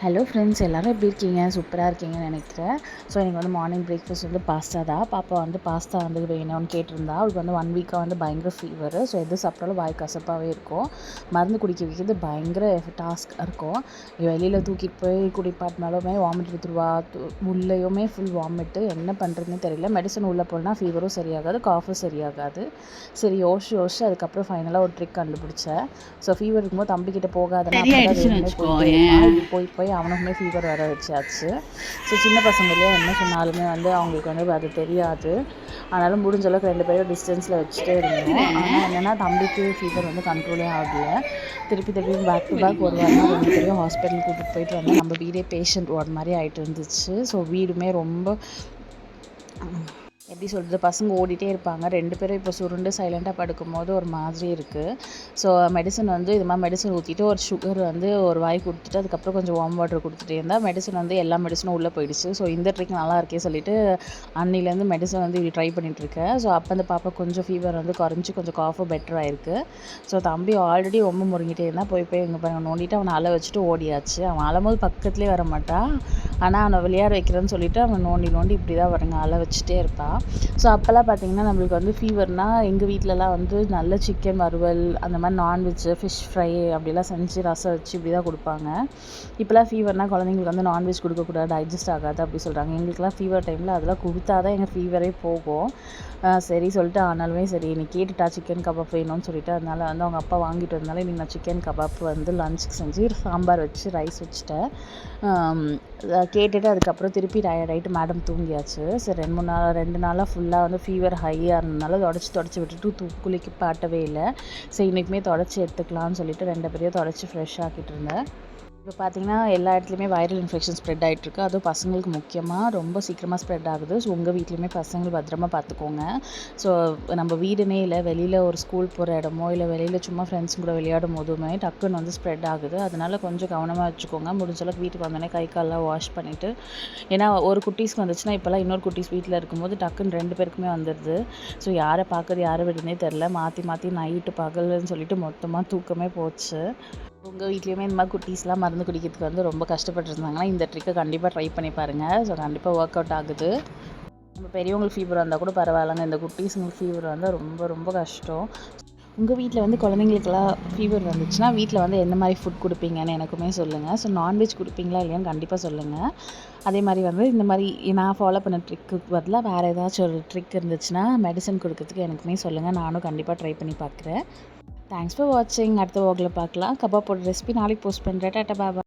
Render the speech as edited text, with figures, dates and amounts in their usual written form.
Hello friends, எல்லோரும் எப்படி இருக்கீங்க? சூப்பராக இருக்கீங்கன்னு நினைக்கிறேன். ஸோ எனக்கு வந்து மார்னிங் பிரேக்ஃபாஸ்ட் வந்து பாஸ்தா தான். பாப்பா வந்து பாஸ்தா வந்து வேணும்னு கேட்டிருந்தா. அவளுக்கு வந்து 1 வீக்காக வந்து பயங்கர ஃபீவரு. ஸோ எது சாப்பிட்டாலும் வாய் கசப்பாகவே இருக்கும். மருந்து குடிக்க வைக்கிறது பயங்கர டாஸ்க்காக இருக்கும். வெளியில் தூக்கிட்டு போய் குடிப்பாட்டினாலுமே வாமிட் எடுத்துருவா. உள்ளேயுமே ஃபுல் வாமிட்டு. என்ன பண்ணுறதுன்னு தெரியல. மெடிசன் உள்ளே போனால் ஃபீவரும் சரியாகாது, காஃபும் சரியாகாது. சரி யோசிச்சு அதுக்கப்புறம் ஃபைனலாக ஒரு ட்ரிக் கண்டுபிடிச்சேன். ஸோ ஃபீவர் இருக்கும்போது தம்பிக்கிட்ட போகாதுன்னா இப்படி போய் அவனுக்குமே ஃபீவர் வர வச்சாச்சு. ஸோ சின்ன பசங்க இல்லையா, என்ன சொன்னாலுமே வந்து அவங்களுக்கு வந்து அது தெரியாது. அதனால் முடிஞ்ச அளவுக்கு 2 பேரும் டிஸ்டன்ஸில் வச்சுட்டே இருந்தோம். ஆனால் என்னென்னா தம்பிக்கு ஃபீவர் வந்து கண்ட்ரோலே ஆகலை. திருப்பி பேக் டு பேக் ஒரு வாரமாக 2 பேரையும் ஹாஸ்பிட்டல் கூட்டிகிட்டு போயிட்டு வந்தால் நம்ம வீடே பேஷண்ட் வார்டு மாதிரி ஆகிட்டு இருந்துச்சு. ஸோ வீடுமே ரொம்ப எப்படி சொல்கிறது, பசங்க ஓடிட்டே இருப்பாங்க. 2 பேரும் இப்போ சுருண்டு சைலண்ட்டாக படுக்கும்போது ஒரு மாதிரி இருக்குது. ஸோ மெடிசன் வந்து இது மாதிரி மெடிசன் ஊற்றிட்டு ஒரு சுகர் வந்து ஒரு வாய் கொடுத்துட்டு அதுக்கப்புறம் கொஞ்சம் வார்ம் வாட்டர் கொடுத்துட்டே இருந்தால் மெடிசன் வந்து எல்லா மெடிசனும் உள்ளே போயிடுச்சு. ஸோ இந்த ட்ரிக் நல்லா இருக்கே சொல்லிட்டு அன்னிலேருந்து மெடிசன் வந்து இப்படி ட்ரை பண்ணிகிட்ருக்கேன். ஸோ அப்போ அந்த பாப்பா கொஞ்சம் ஃபீவர் வந்து குறைஞ்சி கொஞ்சம் காஃபும் பெட்டர் ஆயிருக்கு. ஸோ தம்பி ஆல்ரெடி ரொம்ப முறிங்கிட்டே இருந்தால் போய் எங்கே பாருங்க நோண்டிட்டு அவனை அழ வச்சுட்டு ஓடியாச்சு. அவன் அழும்போது பக்கத்துலேயே வர மாட்டான். ஆனால் அவனை விளையாட வைக்கிறேன்னு சொல்லிட்டு அவன் நோண்டி இப்படி தான் வருங்க அழ வச்சுட்டே இருப்பான். ஸோ அப்போல்லாம் பார்த்திங்கன்னா நம்மளுக்கு வந்து ஃபீவர்னால் எங்கள் வீட்டிலலாம் வந்து நல்ல சிக்கன் வறுவல் அந்த மாதிரி நான்வெஜ்ஜு ஃபிஷ் ஃப்ரை அப்படிலாம் செஞ்சு ரசம் வச்சு இப்படி தான் கொடுப்பாங்க. இப்போலாம் ஃபீவர்னால் குழந்தைங்களுக்கு வந்து நான்வெஜ் கொடுக்கக்கூடாது, டைஜஸ்ட் ஆகாது அப்படி சொல்கிறாங்க. எங்களுக்குலாம் ஃபீவர் டைமில் அதெல்லாம் கொடுத்தா தான் எங்கள் ஃபீவரே போகும். சரி சொல்லிட்டு ஆனாலுமே சரி இன்னைக்கு கேட்டுட்டா சிக்கன் கபாப் வேணும்னு சொல்லிட்டு, அதனால் வந்து அவங்க அப்பா வாங்கிட்டு வந்தாலும் இன்றைக்கி நான் சிக்கன் கபாப் வந்து லஞ்சுக்கு செஞ்சு சாம்பார் வச்சு ரைஸ் வச்சுட்டேன். கேட்டுட்டு அதுக்கப்புறம் திருப்பி டயர்டாயிட்டு மேடம் தூங்கியாச்சு. சரி 2 நாளாக ஃபுல்லாக வந்து ஃபீவர் ஹையாக இருந்ததுனால தொடச்சி விட்டுட்டு குளிக்க பாட்டவே இல்லை. சரி இன்றைக்குமே தொடச்சி எடுத்துக்கலாம்னு சொல்லிட்டு 2 பேரையும் தொடச்சி ஃப்ரெஷ் ஆக்கிட்டு இருந்தேன். இப்போ பார்த்திங்கன்னா எல்லா இடத்துலையுமே வைரல் இன்ஃபெக்ஷன் ஸ்ப்ரெட் ஆகிட்டுருக்கு. அதுவும் பசங்களுக்கு முக்கியமாக ரொம்ப சீக்கிரமாக ஸ்ப்ரெட் ஆகுது. ஸோ உங்கள் வீட்லேயுமே பசங்களை பத்திரமா பார்த்துக்கோங்க. ஸோ நம்ம வீடுனே இல்லை, வெளியில் ஒரு ஸ்கூல் போகிற இடமோ இல்லை வெளியில் சும்மா ஃப்ரெண்ட்ஸ் கூட விளையாடும் போதுமே டக்குன்னு வந்து ஸ்ப்ரெட் ஆகுது. அதனால் கொஞ்சம் கவனமாக வச்சுக்கோங்க. முடிஞ்ச அளவுக்கு வீட்டுக்கு வந்தோடனே கை காலெலாம் வாஷ் பண்ணிவிட்டு, ஏன்னா ஒரு குட்டீஸ்க்கு வந்துச்சுன்னா இப்போல்லாம் இன்னொரு குட்டீஸ் வீட்டில் இருக்கும்போது டக்குன்னு 2 பேருக்குமே வந்துடுது. ஸோ யாரை பார்க்குறது யாரை விடுனே தெரில, மாற்றி நைட்டு பகல்னு சொல்லிட்டு மொத்தமாக தூக்கமே போச்சு. உங்கள் வீட்லேயுமே இந்த மாதிரி குட்டீஸ்லாம் மருந்து குடிக்கிறதுக்கு வந்து ரொம்ப கஷ்டப்பட்டுருந்தாங்கன்னா இந்த ட்ரிக்கை கண்டிப்பாக ட்ரை பண்ணி பாருங்கள். ஸோ கண்டிப்பாக ஒர்க் அவுட் ஆகுது. நம்ம பெரியவங்களுக்கு ஃபீவர் வந்தால் கூட பரவாயில்லைங்க, இந்த குட்டீஸுங்களுக்கு ஃபீவர் வந்தால் ரொம்ப ரொம்ப கஷ்டம். உங்கள் வீட்டில் வந்து குழந்தைங்களுக்கெல்லாம் ஃபீவர் வந்துச்சுன்னா வீட்டில் வந்து எந்த மாதிரி ஃபுட் கொடுப்பீங்கன்னு எனக்குமே சொல்லுங்கள். ஸோ நான்வெஜ் கொடுப்பீங்களா இல்லையான்னு கண்டிப்பாக சொல்லுங்கள். அதே மாதிரி வந்து இந்த மாதிரி நான் ஃபாலோ பண்ண ட்ரிக்கு பதிலாக வேறு ஏதாச்சும் ஒரு ட்ரிக் இருந்துச்சுன்னா மெடிசன் கொடுக்கறதுக்கு எனக்குமே சொல்லுங்கள். நானும் கண்டிப்பாக ட்ரை பண்ணி பார்க்குறேன். தேங்க்ஸ் ஃபார் வாட்சிங். அடுத்த vlogல பார்க்கலாம். கபாப்போட ரெசிபி நாளைக்கு போஸ்ட் பண்ணுறேன். டாட்டா பாய்.